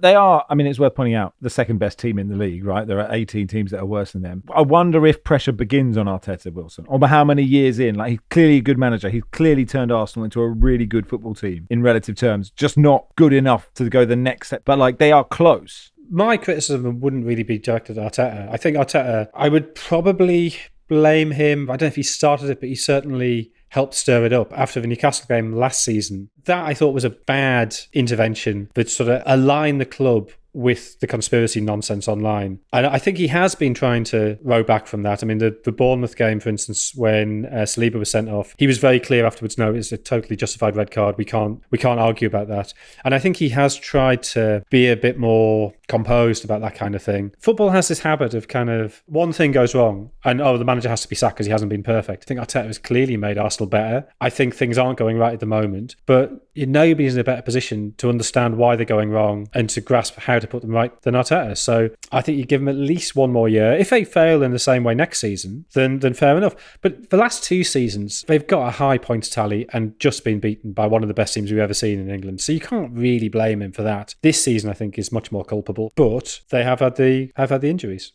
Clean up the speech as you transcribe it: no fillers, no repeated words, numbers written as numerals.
They are, I mean, it's worth pointing out, the second best team in the league, right? There are 18 teams that are worse than them. I wonder if pressure begins on Arteta, Wilson, or how many years in. Like, he's clearly a good manager. He's clearly turned Arsenal into a really good football team in relative terms, just not good enough to go the next step. But, like, they are close. My criticism wouldn't really be directed at Arteta. I think Arteta, I would probably blame him. I don't know if he started it, but he certainly helped stir it up after the Newcastle game last season. That I thought was a bad intervention that sort of aligned the club with the conspiracy nonsense online. And I think he has been trying to row back from that. I mean, the Bournemouth game, for instance, when Saliba was sent off, he was very clear afterwards, no, it's a totally justified red card. We can't argue about that. And I think he has tried to be a bit more composed about that kind of thing. Football has this habit of kind of one thing goes wrong and, the manager has to be sacked because he hasn't been perfect. I think Arteta has clearly made Arsenal better. I think things aren't going right at the moment, but nobody's in a better position to understand why they're going wrong and to grasp how to put them right than Arteta. So I think you give them at least one more year. If they fail in the same way next season, then fair enough. But the last 2 seasons, they've got a high points tally and just been beaten by one of the best teams we've ever seen in England. So you can't really blame him for that. This season, I think, is much more culpable, but they have had the injuries.